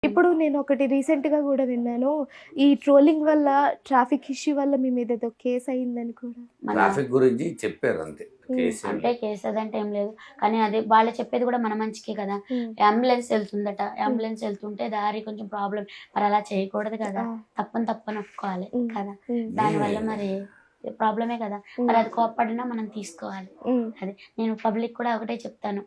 ఇప్పుడు నేను ఒకటి రీసెంట్‌గా గూడా విన్నాను. ఈ ట్రోలింగ్ వల్ల, ట్రాఫిక్ ఇష్యూ వల్ల మీ మీద ఏదో కేస్ అయిందని కూడా. మన ట్రాఫిక్ గురించి చెప్పారు అంతే. కేసు ఏం అంటే లేదు. కేసు అదంటే ఏం లేదు, కానీ అది వాళ్ళు చెప్పేది కూడా మన మంచికే కదా. హ్మ్. అంబులెన్స్ వెళ్తుందట, అంబులెన్స్ వెళ్తుంటే దారి కొంచెం ప్రాబ్లం, మరి అలా చేయకూడదు కదా. ఆ! తప్పని ఒప్పుకోవాలి హ్మ్. కదా. హ్మ్. దానివల్ల మరి ప్రాబ్లమే కదా. మరి అది కోప్పడినా మనం తీసుకోవాలి. హ్మ్. అది నేను పబ్లిక్ కూడా ఒకటే చెప్తాను,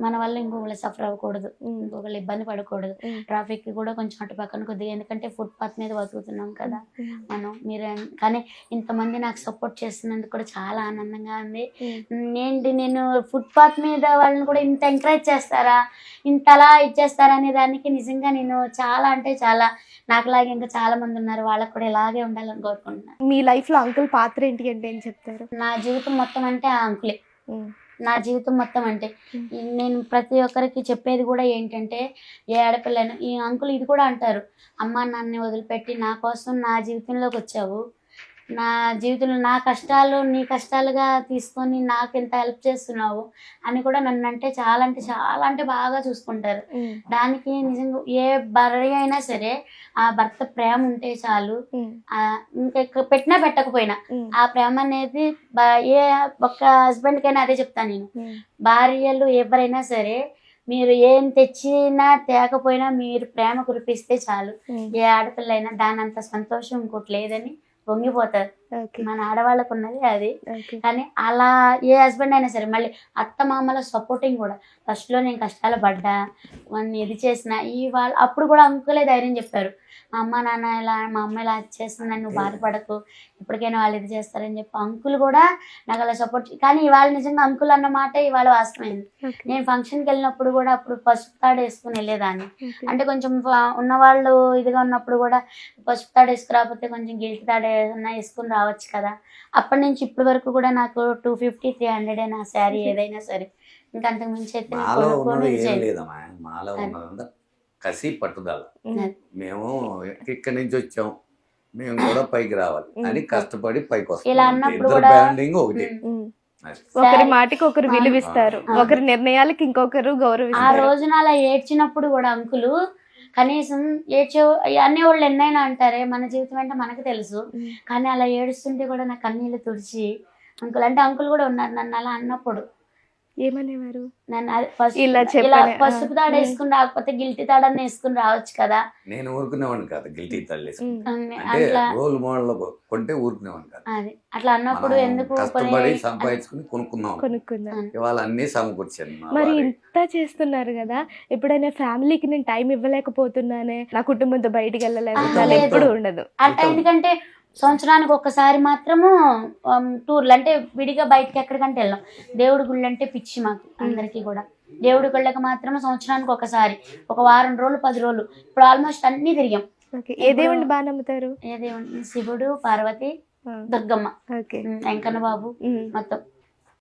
మన వల్ల ఇంకొకళ్ళు సఫర్ అవ్వకూడదు, హ్మ్. ఇంకొకళ్ళు ఇబ్బంది పడకూడదు. హ్మ్. ట్రాఫిక్ కూడా కొంచెం అటు పక్కన కొద్దిగా, ఎందుకంటే ఫుట్పాత్ మీద బతుకుతున్నాం కదా హ్మ్. మనం. మీరు కానీ ఇంతమంది నాకు సపోర్ట్ చేస్తున్నందుకు కూడా చాలా ఆనందంగా ఉంది. నేను ఫుట్పాత్ మీద వాళ్ళని కూడా ఇంత ఎంకరేజ్ చేస్తారా, ఇంతలా ఇచ్చేస్తారా అనే దానికి నిజంగా నేను చాలా అంటే చాలా, నాకులాగే ఇంకా చాలా మంది ఉన్నారు, వాళ్ళకి కూడా ఇలాగే ఉండాలని కోరుకుంటున్నాను. మీ లైఫ్‌లో అంకుల్ పాత్ర ఏంటి అంటే ఏం చెప్తారు? నా జీవితం మొత్తం అంటే ఆ అంకులే. హ్మ్. నా జీవితం మొత్తం అంటే హ్మ్. నేను ప్రతి ఒక్కరికి చెప్పేది కూడా ఏంటంటే, ఏ ఆడపిల్లైనా ఈ అంకుల్ ఇది కూడా అంటారు, అమ్మ నాన్నని వదిలిపెట్టి నా కోసం నా జీవితంలోకి వచ్చావు, నా జీవితంలో నా కష్టాలు నీ కష్టాలుగా తీసుకొని నాకు ఎంత హెల్ప్ చేస్తున్నావు అని కూడా నన్ను అంటే చాలా అంటే బాగా చూసుకుంటారు. హ్మ్. దానికి నిజంగా ఏ భార్య అయినా సరే ఆ భర్త ప్రేమ ఉంటే చాలు. హ్మ్. ఇంకా పెట్టినా పెట్టకపోయినా హ్మ్. ఆ ప్రేమ అనేది ఏ ఒక్క హస్బెండ్కైనా అదే చెప్తాను నేను. హ్మ్. భార్యలు ఎవరైనా సరే మీరు ఏం తెచ్చినా తేకపోయినా మీరు ప్రేమ కురిపిస్తే చాలు, హ్మ్. ఏ ఆడపిల్ల అయినా దానంత సంతోషం ఇంకోటి లేదని పొంగిపోతారు. ఓకే. మన ఆడవాళ్ళకు ఉన్నది అది. ఓకే. కానీ అలా ఏ హస్బెండ్ అయినా సరే, మళ్ళీ అత్త మామల సపోర్టింగ్ కూడా. ఫస్ట్లో నేను కష్టాలు పడ్డా, వాడిని ఇది చేసిన వాళ్ళు అప్పుడు కూడా అంకులే ధైర్యం చెప్పారు, మా అమ్మ నాన్న ఇలా, మా అమ్మ ఇలా చేస్తుందని నువ్వు బాధపడకు, ఇప్పటికైనా వాళ్ళు ఇది చేస్తారని చెప్పి అంకుల్ కూడా నాకు అలా సపోర్ట్. కానీ ఇవాళ నిజంగా అంకుల్ అన్న మాట ఇవాళ వాస్తవమైంది. ఓకే. నేను ఫంక్షన్కి వెళ్ళినప్పుడు కూడా అప్పుడు పసుపు తాడు వేసుకుని వెళ్ళేదాన్ని. ఓకే. అంటే కొంచెం ఉన్నవాళ్ళు ఇదిగా ఉన్నప్పుడు కూడా పసుపు తాడు వేసుకురాకపోతే కొంచెం గిల్ట్ తాడు ఏదన్నా వేసుకుని రావచ్చు కదా. అప్పటి నుంచి ఇప్పటి వరకు కూడా నాకు 250, 300 నా శారీ ఏదైనా సరే. ఇంకా అంతకు మించి అయితే నేను మాలో కొనుక్కొని ఉన్నది ఇది ఏం చేయను. లేదమ్మా. మాలో ఉన్నదంతా కసి పట్టుదల. హ్మ్. మేము ఇక్కడి నుంచి వచ్చాం, మేము కూడా పైకి రావాలి అని కష్టపడి పైకి ఇలా వస్తాం. అన్నప్పుడు ఇద్దరు కూడా బ్యాండింగ్ ఒకటి. హ్మ్. అది. ఒకరి మాటకి ఒకరు విలువిస్తారు. ఆ. ఒకరి నిర్ణయాలకి ఇంకొకరు ఆ గౌరవిస్తారు. రోజున అలా ఏడ్చినప్పుడు కూడా అంకులు కనీసం అనేవాళ్ళు ఎన్నైనా అంటారే, మన జీవితం అంటే మనకు తెలుసు. హ్మ్. కానీ అలా ఏడుస్తుంటే కూడా నా కన్నీళ్ళు తుడిచి, అంకుల్ అంటే అంకుల్ కూడా ఉన్నారు నన్ను అలా అన్నప్పుడు. ఏమనేవారు? నన్ను ఇలా ఇలా చెప్పనే. పసుపు తాడు వేసుకుని రాకపోతే గిల్టీ తాడని వేసుకుని రావచ్చు కదా. నేను ఊరుకునేవాడిని కాదు గిల్టీ తల్లేసి. అంటే అట్లా రోల్ మోడల్ కొంటే ఊరుకునేవాడిని కాదు. అది అట్లా అన్నప్పుడు మనం ఎందుకు కష్టపడి సంపాదించుకుని కొనుక్కున్నాం. కొనుక్కుందాం. ఇవాళ అన్ని సమకూర్చాను మా మరి భార్య. ఇంత చేస్తున్నారు కదా, ఎప్పుడైనా ఫ్యామిలీకి నేను టైం ఇవ్వలేకపోతున్నానే, నా కుటుంబంతో బయటికి వెళ్ళలేకపోతున్నా లేదు. ఎప్పుడు ఉండదు. అంటే ఎందుకంటే సంవత్సరానికి ఒక్కసారి మాత్రము టూర్లు అంటే విడిగా బయటకి ఎక్కడికంటే వెళ్ళాం. దేవుడి గుళ్ళు అంటే పిచ్చి మాకు అందరికీ కూడా. దేవుడి గుళ్ళకి మాత్రం సంవత్సరానికి ఒకసారి, ఒక వారం రోజులు 10 రోజులు ఇప్పుడు ఆల్మోస్ట్ అన్నీ తిరిగాం. ఓకే. ఏ దేవుడిని బాగా నమ్ముతారు? ఏ దేవుడు? శివుడు, పార్వతి, ఆ. దుర్గమ్మ, ఓకే. వెంకన్న బాబు, హ్మ్. మొత్తం